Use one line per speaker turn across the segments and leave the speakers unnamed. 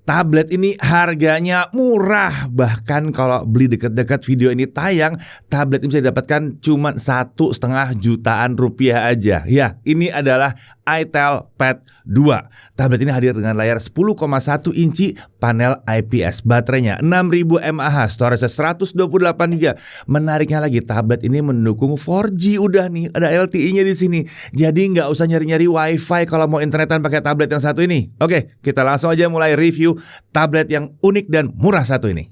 Tablet ini harganya murah. Bahkan kalau beli dekat-dekat video ini tayang, tablet ini bisa didapatkan cuma 1,5 jutaan rupiah aja. Ya, ini adalah itel Pad 2. Tablet ini hadir dengan layar 10,1 inci, panel IPS, baterainya 6000 mAh, storage 128 GB. Menariknya lagi, tablet ini mendukung 4G udah nih, ada LTE-nya di sini. Jadi nggak usah nyari-nyari WiFi kalau mau internetan pakai tablet yang satu ini. Oke, kita langsung aja mulai review tablet yang unik dan murah satu ini.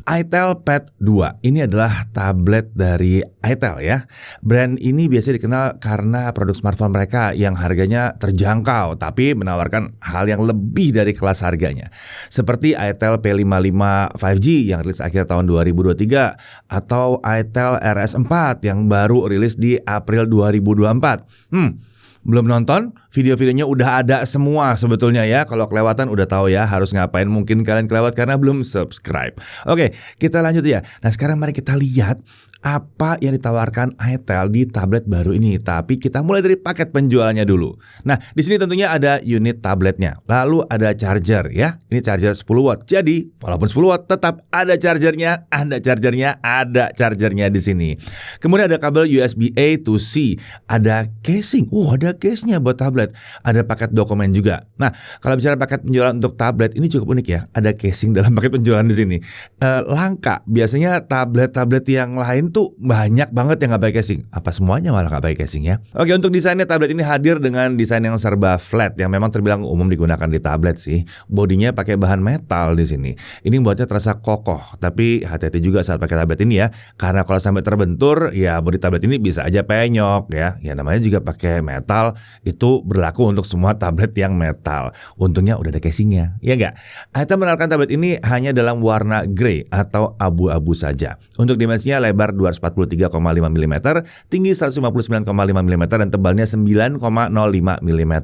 itel Pad 2 ini adalah tablet dari itel ya. Brand ini biasanya dikenal karena produk smartphone mereka yang harganya terjangkau tapi menawarkan hal yang lebih dari kelas harganya. Seperti itel P55 5G yang rilis akhir tahun 2023 atau itel RS4 yang baru rilis di April 2024. Belum nonton? Video-videonya udah ada semua sebetulnya ya. Kalau kelewatan udah tahu ya harus ngapain. Mungkin kalian kelewat karena belum subscribe. Oke, kita lanjut ya. Nah, sekarang mari kita lihat apa yang ditawarkan itel di tablet baru ini. Tapi kita mulai dari paket penjualannya dulu. Nah, di sini tentunya ada unit tabletnya. Lalu ada charger ya. Ini charger 10 watt. Jadi, walaupun 10 watt tetap ada chargernya, ada chargernya di sini. Kemudian ada kabel USB A to C. Ada casing. Ada case-nya buat tablet. Ada paket dokumen juga. Nah, kalau bicara paket penjualan untuk tablet ini cukup unik ya. Ada casing dalam paket penjualan di sini. Langka. Biasanya tablet-tablet yang lain tuh banyak banget yang nggak pakai casing. Apa semuanya malah nggak pakai casing ya? Oke, untuk desainnya tablet ini hadir dengan desain yang serba flat yang memang terbilang umum digunakan di tablet sih. Bodinya pakai bahan metal di sini. Ini membuatnya terasa kokoh. Tapi hati-hati juga saat pakai tablet ini ya, karena kalau sampai terbentur ya bodi tablet ini bisa aja penyok ya. Ya namanya juga pakai metal, itu berlaku untuk semua tablet yang metal. Untungnya udah ada casingnya, ya nggak? itel menawarkan tablet ini hanya dalam warna grey atau abu-abu saja. Untuk dimensinya lebar 243,5 mm, tinggi 159,5 mm dan tebalnya 9,05 mm.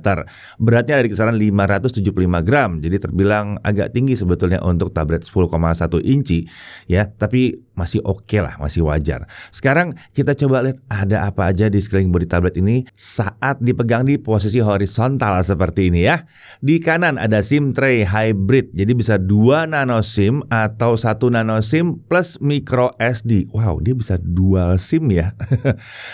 Beratnya ada di kisaran 575 gram. Jadi terbilang agak tinggi sebetulnya untuk tablet 10,1 inci ya, tapi masih oke lah, masih wajar. Sekarang kita coba lihat ada apa aja di sekeliling bodi tablet ini saat dipegang di posisi horizontal seperti ini ya. Di kanan ada SIM tray hybrid. Jadi bisa 2 nano SIM atau 1 nano SIM plus micro SD. Wow, dia bisa dual SIM ya.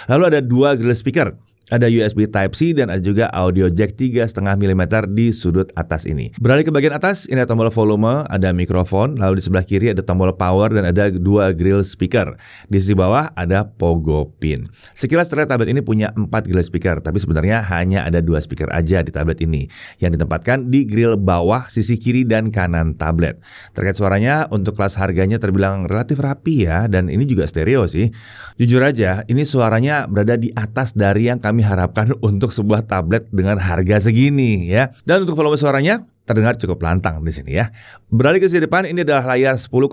Lalu ada 2 grill speaker. Ada USB Type-C dan ada juga audio jack 3,5 mm di sudut atas ini. Beralih ke bagian atas, ini ada tombol volume, ada mikrofon, lalu di sebelah kiri ada tombol power dan ada 2 grill speaker. Di sisi bawah ada pogo pin. Sekilas terlihat tablet ini punya 4 grill speaker, tapi sebenarnya hanya ada 2 speaker aja di tablet ini yang ditempatkan di grill bawah sisi kiri dan kanan tablet. Terkait suaranya, untuk kelas harganya terbilang relatif rapi ya, dan ini juga stereo sih. Jujur aja, ini suaranya berada di atas dari yang kami harapkan untuk sebuah tablet dengan harga segini ya. Dan untuk volume suaranya terdengar cukup lantang di sini ya. Beralih ke sisi depan, ini adalah layar 10,1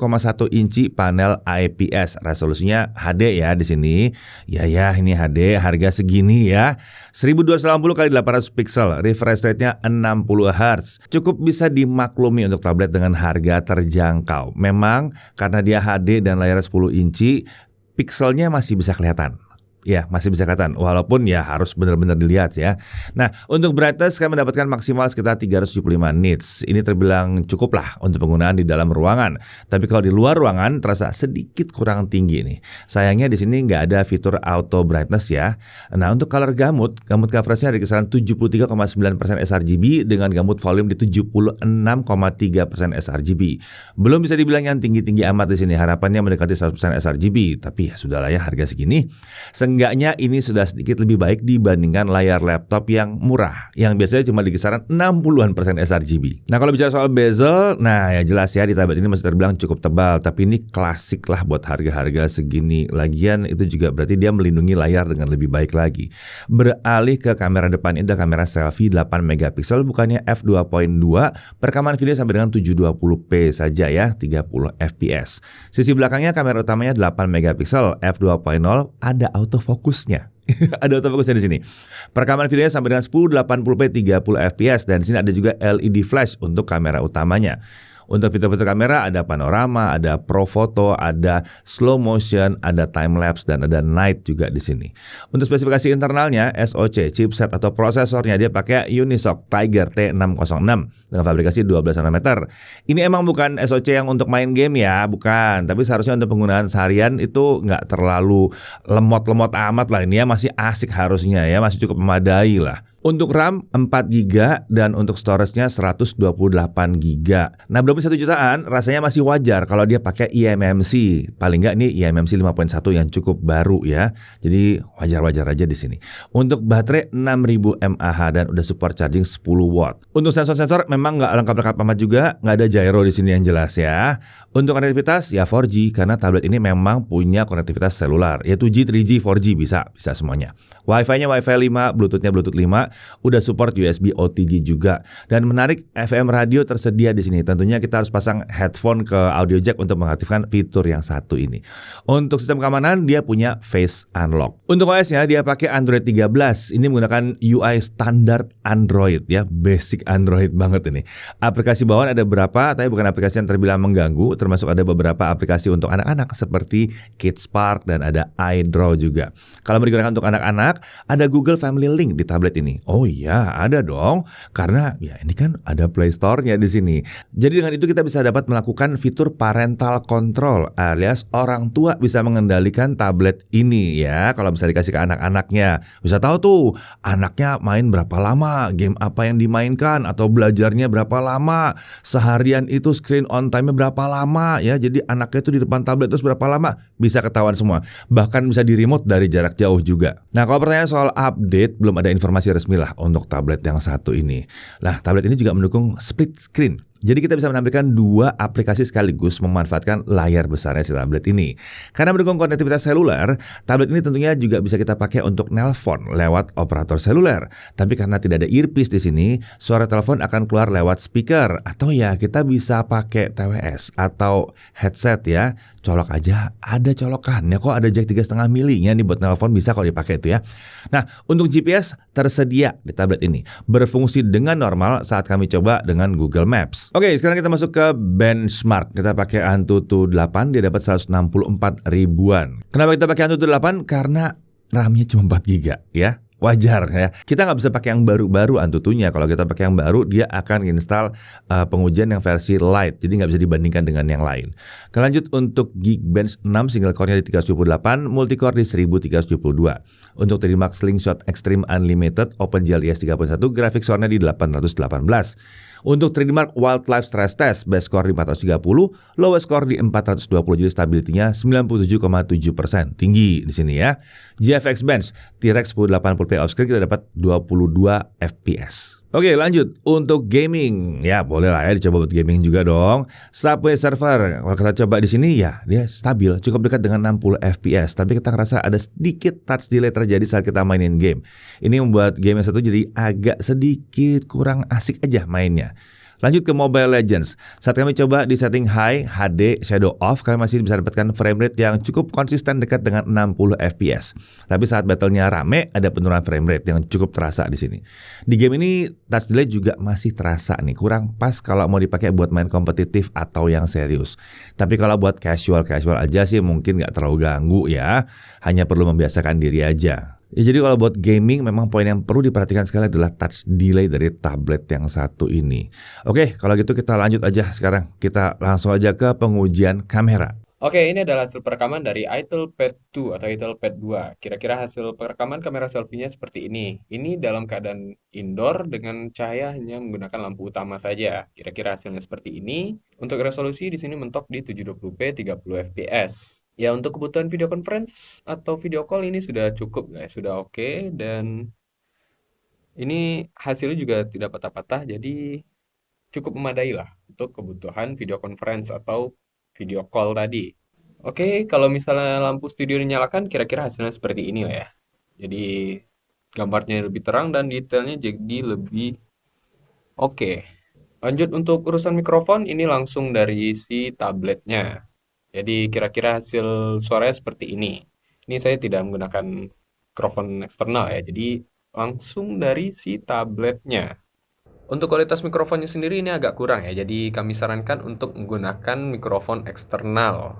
inci panel IPS. Resolusinya HD ya di sini. Ya ini HD, harga segini ya. 1280 x 800 pixel, refresh rate-nya 60 Hz. Cukup bisa dimaklumi untuk tablet dengan harga terjangkau. Memang karena dia HD dan layar 10 inci, pixelnya masih bisa kelihatan. Ya, masih bisa kelihatan, walaupun ya harus benar-benar dilihat ya. Nah, untuk brightness kami mendapatkan maksimal sekitar 375 nits. Ini terbilang cukup lah untuk penggunaan di dalam ruangan. Tapi kalau di luar ruangan terasa sedikit kurang tinggi nih. Sayangnya di sini nggak ada fitur auto brightness ya. Nah, untuk color gamut coverage-nya ada di kisaran 73,9% sRGB dengan gamut volume di 76,3% sRGB. Belum bisa dibilang yang tinggi-tinggi amat di sini. Harapannya mendekati 100% sRGB, tapi ya sudahlah ya, harga segini. Seenggaknya ini sudah sedikit lebih baik dibandingkan layar laptop yang murah, yang biasanya cuma di kisaran 60% sRGB. Nah, kalau bicara soal bezel, nah ya jelas ya di tablet ini masih terbilang cukup tebal, tapi ini klasik lah buat harga-harga segini. Lagian itu juga berarti dia melindungi layar dengan lebih baik lagi. Beralih ke kamera depan, ini ada kamera selfie 8 megapiksel bukannya f2.2, perekaman video sampai dengan 720p saja ya, 30 fps. Sisi belakangnya kamera utamanya 8 megapiksel f2.0, ada autofokusnya. Ada autofokusnya di sini. Perekaman videonya sampai dengan 1080p 30 fps dan di sini ada juga LED flash untuk kamera utamanya. Untuk fitur-fitur kamera ada panorama, ada pro foto, ada slow motion, ada time lapse dan ada night juga di sini. Untuk spesifikasi internalnya, SoC, chipset atau prosesornya dia pakai Unisoc Tiger T606 dengan fabrikasi 12 nanometer. Ini emang bukan SoC yang untuk main game ya, bukan. Tapi seharusnya untuk penggunaan seharian itu nggak terlalu lemot-lemot amat lah. Ini ya masih asik harusnya ya, masih cukup memadai lah. Untuk RAM 4 GB dan untuk storage-nya 128 GB. Nah, 21 jutaan rasanya masih wajar kalau dia pakai eMMC. Paling nggak ini eMMC 5.1 yang cukup baru ya. Jadi wajar-wajar aja di sini. Untuk baterai 6000 mAh dan udah support charging 10 watt. Untuk sensor-sensor memang nggak lengkap-lengkap amat juga, nggak ada gyro di sini yang jelas ya. Untuk konektivitas ya 4G karena tablet ini memang punya konektivitas seluler, ya 2G, 3G, 4G bisa semuanya. Wi-Fi-nya Wi-Fi 5, Bluetooth-nya Bluetooth 5. Udah support USB OTG juga. Dan menarik, FM radio tersedia di sini. Tentunya kita harus pasang headphone ke audio jack untuk mengaktifkan fitur yang satu ini. Untuk sistem keamanan dia punya Face Unlock. Untuk OS-nya dia pakai Android 13. Ini menggunakan UI standar Android ya, basic Android banget ini. Aplikasi bawaan ada berapa, tapi bukan aplikasi yang terbilang mengganggu, termasuk ada beberapa aplikasi untuk anak-anak seperti Kids Park dan ada iDraw juga. Kalau mau digunakan untuk anak-anak, ada Google Family Link di tablet ini. Oh iya, ada dong. Karena ya ini kan ada Play Store-nya di sini. Jadi dengan itu kita bisa dapat melakukan fitur parental control alias orang tua bisa mengendalikan tablet ini ya. Kalau bisa dikasih ke anak-anaknya, bisa tahu tuh anaknya main berapa lama, game apa yang dimainkan atau belajarnya berapa lama, seharian itu screen on time-nya berapa lama ya. Jadi anaknya itu di depan tablet terus berapa lama bisa ketahuan semua. Bahkan bisa di remote dari jarak jauh juga. Nah, kalau pertanyaan soal update belum ada informasi resmi lah untuk tablet yang satu ini. Nah, tablet ini juga mendukung split screen. Jadi kita bisa menampilkan dua aplikasi sekaligus memanfaatkan layar besarnya si tablet ini. Karena mendukung konektivitas seluler, tablet ini tentunya juga bisa kita pakai untuk nelpon lewat operator seluler. Tapi karena tidak ada earpiece di sini, suara telepon akan keluar lewat speaker. Atau ya kita bisa pakai TWS atau headset ya. Colok aja, ada colokannya kok, ada jack 3,5 milinya nih buat nelpon, bisa kalau dipakai itu ya. Nah, untuk GPS tersedia di tablet ini, berfungsi dengan normal saat kami coba dengan Google Maps. Oke, sekarang kita masuk ke benchmark. Kita pakai Antutu 8, dia dapat 164 ribuan. Kenapa kita pakai Antutu 8? Karena RAM-nya cuma 4 GB ya. Wajar ya. Kita nggak bisa pakai yang baru-baru Antutunya. Kalau kita pakai yang baru, dia akan install pengujian yang versi light. Jadi nggak bisa dibandingkan dengan yang lain. Lanjut untuk Geekbench 6, single core-nya di 378, multicore di 1372. Untuk 3D Mark Slingshot Extreme Unlimited OpenGL ES 3.1, grafik score-nya di 818. Untuk 3D Mark Wildlife Stress Test, base score di 430, lowest score di 420, jadi stability-nya 97,7%. Tinggi di sini ya. GFX Bench T-Rex 1080p offscreen kita dapat 22 fps. Oke, lanjut untuk gaming. Ya, boleh lah ya dicoba buat gaming juga dong. Subway Surfer. Kalau kita coba di sini ya, dia stabil, cukup dekat dengan 60 fps, tapi kita ngerasa ada sedikit touch delay terjadi saat kita mainin game. Ini membuat game yang satu jadi agak sedikit kurang asik aja mainnya. Lanjut ke Mobile Legends. Saat kami coba di setting high, HD, shadow off, kami masih bisa dapatkan frame rate yang cukup konsisten dekat dengan 60 fps. Tapi saat battle-nya rame, ada penurunan frame rate yang cukup terasa di sini. Di game ini touch delay juga masih terasa nih, kurang pas kalau mau dipakai buat main kompetitif atau yang serius. Tapi kalau buat casual aja sih mungkin nggak terlalu ganggu ya. Hanya perlu membiasakan diri aja. Ya, jadi kalau buat gaming memang poin yang perlu diperhatikan sekali adalah touch delay dari tablet yang satu ini. Oke, kalau gitu kita lanjut aja sekarang. Kita langsung aja ke pengujian kamera.
Oke, ini adalah hasil perekaman dari Itel Pad 2 atau Itel Pad 2. Kira-kira hasil perekaman kamera selfie-nya seperti ini. Ini dalam keadaan indoor dengan cahaya hanya menggunakan lampu utama saja. Kira-kira hasilnya seperti ini. Untuk resolusi di sini mentok di 720p 30 fps. Ya, untuk kebutuhan video conference atau video call ini sudah cukup guys, sudah oke, dan ini hasilnya juga tidak patah-patah, jadi cukup memadai lah untuk kebutuhan video conference atau video call tadi. Oke, kalau misalnya lampu studio dinyalakan, kira-kira hasilnya seperti ini lah ya. Jadi gambarnya lebih terang dan detailnya jadi lebih oke. Lanjut untuk urusan mikrofon, ini langsung dari si tabletnya. Jadi kira-kira hasil suaranya seperti ini. Ini saya tidak menggunakan mikrofon eksternal ya, jadi langsung dari si tabletnya. Untuk kualitas mikrofonnya sendiri ini agak kurang ya, jadi kami sarankan untuk menggunakan mikrofon eksternal.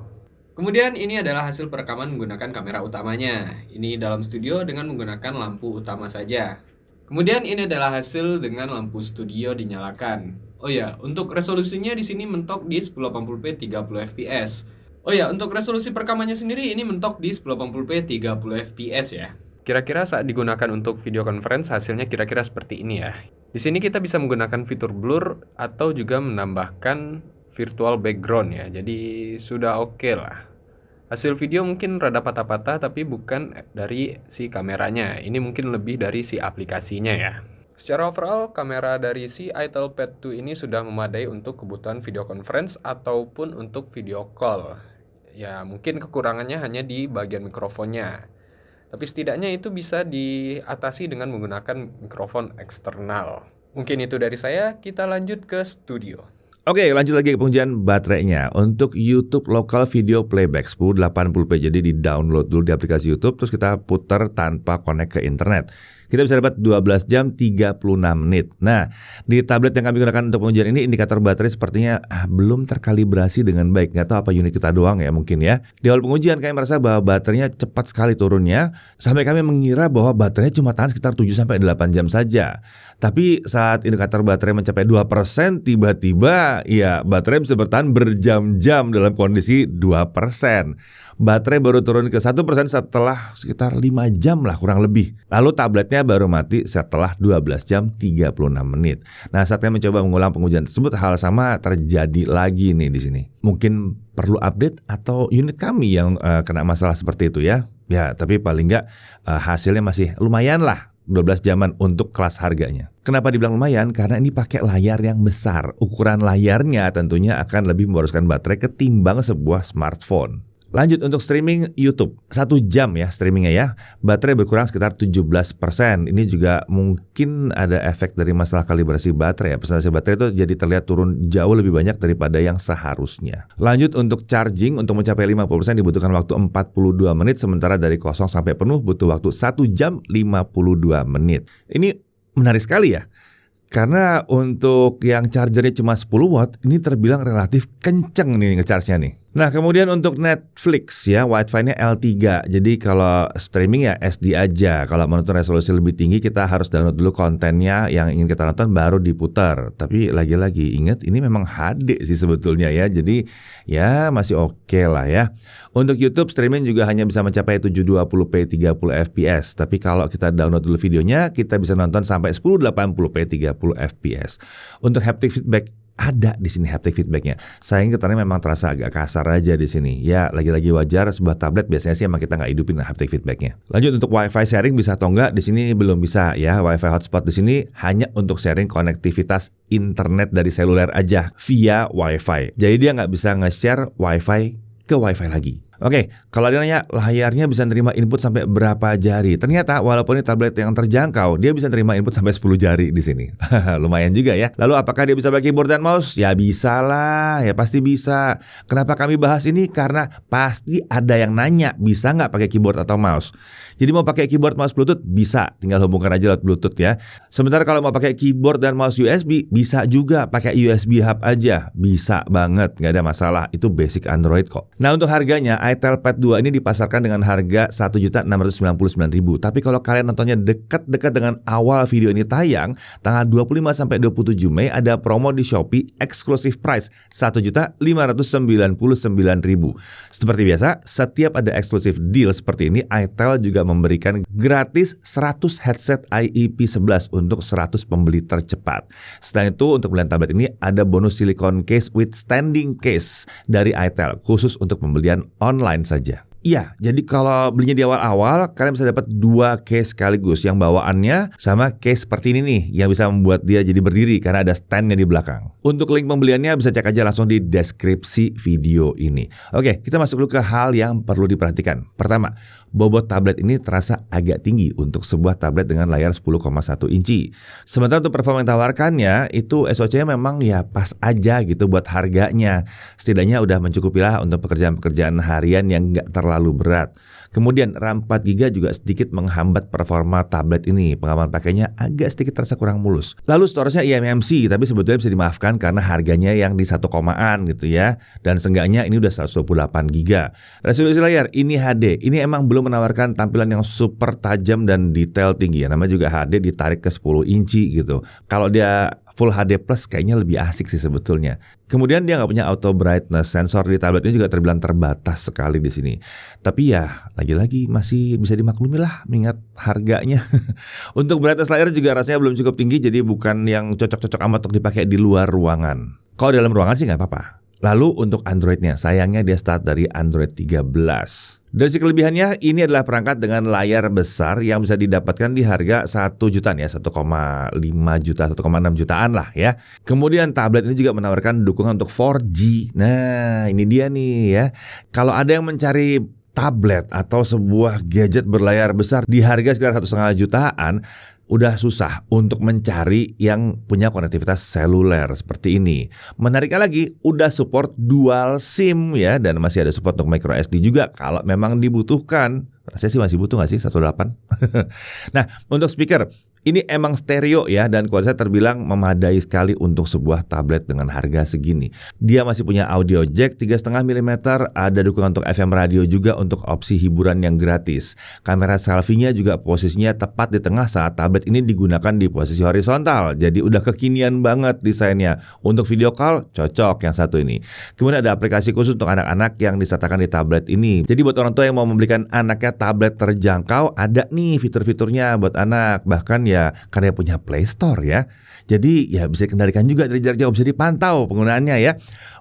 Kemudian ini adalah hasil perekaman menggunakan kamera utamanya. Ini dalam studio dengan menggunakan lampu utama saja. Kemudian ini adalah hasil dengan lampu studio dinyalakan. Oh ya, untuk resolusinya di sini mentok di 1080p 30 fps. Oh ya, untuk resolusi perekamannya sendiri ini mentok di 1080p 30 fps ya. Kira-kira saat digunakan untuk video conference hasilnya kira-kira seperti ini ya. Di sini kita bisa menggunakan fitur blur atau juga menambahkan virtual background ya. Jadi sudah oke lah. Hasil video mungkin rada patah-patah tapi bukan dari si kameranya. Ini mungkin lebih dari si aplikasinya ya. Secara overall, kamera dari si Itel Pad 2 ini sudah memadai untuk kebutuhan video conference ataupun untuk video call. Ya, mungkin kekurangannya hanya di bagian mikrofonnya. Tapi setidaknya itu bisa diatasi dengan menggunakan mikrofon eksternal. Mungkin itu dari saya, kita lanjut ke studio.
Oke, lanjut lagi ke pengujian baterainya. Untuk YouTube Local Video Playback 1080p, jadi di-download dulu di aplikasi YouTube, terus kita putar tanpa connect ke internet. Kita bisa dapat 12 jam 36 menit. Nah, di tablet yang kami gunakan untuk pengujian ini, indikator baterai sepertinya belum terkalibrasi dengan baik. Nggak tahu apa unit kita doang ya mungkin ya. Di awal pengujian kami merasa bahwa baterainya cepat sekali turunnya, sampai kami mengira bahwa baterainya cuma tahan sekitar 7-8 jam saja. Tapi saat indikator baterai mencapai 2%, tiba-tiba ya baterai bisa bertahan berjam-jam dalam kondisi 2%. Baterai baru turun ke 1% setelah sekitar 5 jam lah kurang lebih. Lalu tabletnya baru mati setelah 12 jam 36 menit. Nah, saat kami mencoba mengulang pengujian tersebut, hal sama terjadi lagi nih di sini. Mungkin perlu update atau unit kami yang kena masalah seperti itu ya. Ya, tapi paling nggak hasilnya masih lumayan lah. 12 jaman untuk kelas harganya. Kenapa dibilang lumayan? Karena ini pakai layar yang besar. Ukuran layarnya tentunya akan lebih memboroskan baterai ketimbang sebuah smartphone. Lanjut untuk streaming YouTube, 1 jam ya streamingnya ya. Baterai berkurang sekitar 17%. Ini juga mungkin ada efek dari masalah kalibrasi baterai ya. Presentasi baterai itu jadi terlihat turun jauh lebih banyak daripada yang seharusnya. Lanjut untuk charging, untuk mencapai 50% dibutuhkan waktu 42 menit. Sementara dari kosong sampai penuh butuh waktu 1 jam 52 menit. Ini menarik sekali ya. Karena untuk yang chargernya cuma 10 watt, ini terbilang relatif kenceng nih nge-charge-nya nih. Nah, kemudian untuk Netflix ya, Wi-Fi-nya L3. Jadi kalau streaming ya SD aja. Kalau menonton resolusi lebih tinggi, kita harus download dulu kontennya yang ingin kita nonton baru diputar. Tapi lagi-lagi ingat ini memang HD sih sebetulnya ya. Jadi ya masih oke lah ya. Untuk YouTube streaming juga hanya bisa mencapai 720p 30 fps. Tapi kalau kita download dulu videonya, kita bisa nonton sampai 1080p 30 fps. Untuk haptic feedback ada di sini haptic feedbacknya. Sayang ketarnya memang terasa agak kasar aja di sini. Ya lagi-lagi wajar, sebuah tablet biasanya sih emang kita nggak hidupin haptic feedbacknya. Lanjut untuk Wi-Fi sharing bisa atau enggak? Di sini belum bisa ya. Wi-Fi hotspot di sini hanya untuk sharing konektivitas internet dari seluler aja via Wi-Fi. Jadi dia nggak bisa nge-share Wi-Fi ke Wi-Fi lagi. Oke, kalau dia nanya layarnya bisa nerima input sampai berapa jari? Ternyata walaupun ini tablet yang terjangkau, dia bisa nerima input sampai 10 jari di sini. Lumayan juga ya. Lalu apakah dia bisa pakai keyboard dan mouse? Ya bisa lah, ya pasti bisa. Kenapa kami bahas ini? Karena pasti ada yang nanya, bisa nggak pakai keyboard atau mouse? Jadi mau pakai keyboard mouse Bluetooth? Bisa, tinggal hubungkan aja lewat Bluetooth ya. Sementara kalau mau pakai keyboard dan mouse USB, bisa juga pakai USB hub aja. Bisa banget, nggak ada masalah. Itu basic Android kok. Nah untuk harganya, Itel Pad 2 ini dipasarkan dengan harga 1.699.000. Tapi kalau kalian nontonnya dekat-dekat dengan awal video ini tayang, tanggal 25 sampai 27 Mei ada promo di Shopee exclusive price 1.599.000. Seperti biasa, setiap ada eksklusif deal seperti ini, Itel juga memberikan gratis 100 headset IP11 untuk 100 pembeli tercepat. Selain itu, untuk pembelian tablet ini ada bonus silicone case with standing case dari Itel khusus untuk pembelian online saja. Iya, jadi kalau belinya di awal-awal, kalian bisa dapat 2 case sekaligus, yang bawaannya sama case seperti ini nih, yang bisa membuat dia jadi berdiri karena ada standnya di belakang. Untuk link pembeliannya bisa cek aja langsung di deskripsi video ini. Oke, kita masuk dulu ke hal yang perlu diperhatikan. Pertama, bobot tablet ini terasa agak tinggi untuk sebuah tablet dengan layar 10,1 inci. Sementara untuk performa yang ditawarkannya, itu SoC-nya memang ya pas aja gitu buat harganya. Setidaknya udah mencukupi lah untuk pekerjaan-pekerjaan harian yang nggak terlalu berat. Kemudian RAM 4GB juga sedikit menghambat performa tablet ini. Pengalaman pakainya agak sedikit terasa kurang mulus. Lalu storage-nya eMMC, tapi sebetulnya bisa dimaafkan karena harganya yang di 1 komaan gitu ya. Dan seenggaknya ini udah 128GB. Resolusi layar ini HD. Ini emang belum menawarkan tampilan yang super tajam dan detail tinggi ya. Namanya juga HD ditarik ke 10 inci gitu. Kalau dia Full HD Plus kayaknya lebih asik sih sebetulnya. Kemudian dia nggak punya auto brightness, sensor di tablet ini juga terbilang terbatas sekali di sini. Tapi ya lagi-lagi masih bisa dimaklumi lah mengingat harganya. Untuk brightness layar juga rasanya belum cukup tinggi, jadi bukan yang cocok-cocok amat untuk dipakai di luar ruangan. Kalau dalam ruangan sih nggak apa-apa. Lalu untuk Androidnya, sayangnya dia start dari Android 13. Dari sisi kelebihannya, ini adalah perangkat dengan layar besar yang bisa didapatkan di harga 1 jutaan ya, 1,5 juta, 1,6 jutaan lah ya. Kemudian tablet ini juga menawarkan dukungan untuk 4G. Nah, ini dia nih ya. Kalau ada yang mencari tablet atau sebuah gadget berlayar besar di harga sekitar 1,5 jutaan, udah susah untuk mencari yang punya konektivitas seluler seperti ini. Menariknya lagi, udah support dual SIM ya, dan masih ada support untuk micro SD juga kalau memang dibutuhkan. Saya sih masih butuh nggak sih 1.8? Nah, untuk speaker, ini emang stereo ya, dan kualitasnya terbilang memadai sekali untuk sebuah tablet dengan harga segini. Dia masih punya audio jack 3,5 mm, ada dukungan untuk FM radio juga untuk opsi hiburan yang gratis. Kamera selfie-nya juga posisinya tepat di tengah saat tablet ini digunakan di posisi horizontal. Jadi udah kekinian banget desainnya. Untuk video call cocok yang satu ini. Kemudian ada aplikasi khusus untuk anak-anak yang disertakan di tablet ini. Jadi buat orang tua yang mau membelikan anaknya tablet terjangkau, ada nih fitur-fiturnya buat anak. Bahkan ya karena punya Play Store ya. Jadi ya bisa dikendalikan juga dari jarak jauh, bisa dipantau penggunaannya ya.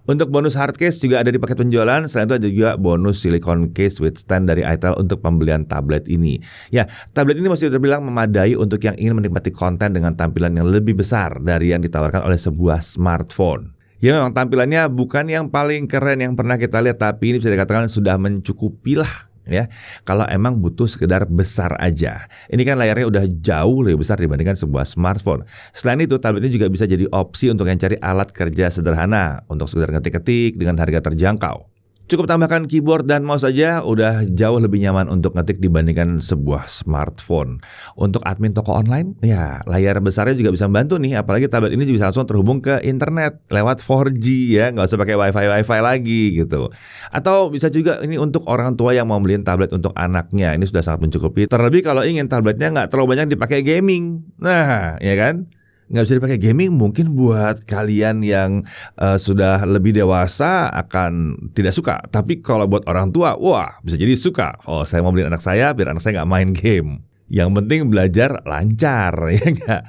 Untuk bonus hard case juga ada di paket penjualan. Selain itu ada juga bonus silicone case with stand dari itel untuk pembelian tablet ini. Ya, tablet ini masih terbilang memadai untuk yang ingin menikmati konten dengan tampilan yang lebih besar dari yang ditawarkan oleh sebuah smartphone. Ya memang tampilannya bukan yang paling keren yang pernah kita lihat, tapi ini bisa dikatakan sudah mencukupi lah ya. Kalau emang butuh sekedar besar aja. Ini kan layarnya udah jauh lebih besar dibandingkan sebuah smartphone. Selain itu, tablet ini juga bisa jadi opsi untuk yang cari alat kerja sederhana untuk sekedar ngetik-ketik dengan harga terjangkau. Cukup tambahkan keyboard dan mouse saja udah jauh lebih nyaman untuk ngetik dibandingkan sebuah smartphone. Untuk admin toko online, ya layar besarnya juga bisa membantu nih. Apalagi tablet ini juga bisa langsung terhubung ke internet lewat 4G ya, nggak usah pakai wifi lagi gitu. Atau bisa juga ini untuk orang tua yang mau beliin tablet untuk anaknya, ini sudah sangat mencukupi. Terlebih kalau ingin tabletnya nggak terlalu banyak dipakai gaming. Nah, ya kan? Nggak bisa dipakai gaming, mungkin buat kalian yang sudah lebih dewasa akan tidak suka. Tapi kalau buat orang tua, wah bisa jadi suka. Oh, saya mau beliin anak saya biar anak saya nggak main game. Yang penting belajar lancar, ya nggak?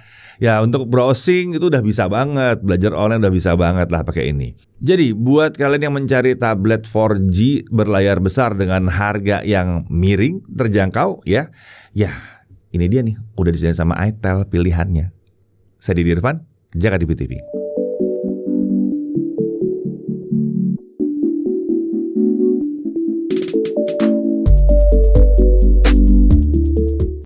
Ya untuk browsing itu udah bisa banget, belajar online udah bisa banget lah pakai ini. Jadi buat kalian yang mencari tablet 4G berlayar besar dengan harga yang miring, terjangkau, ya ini dia nih, udah disediain sama itel pilihannya. Saya Didi Irfan, Jakarta TV.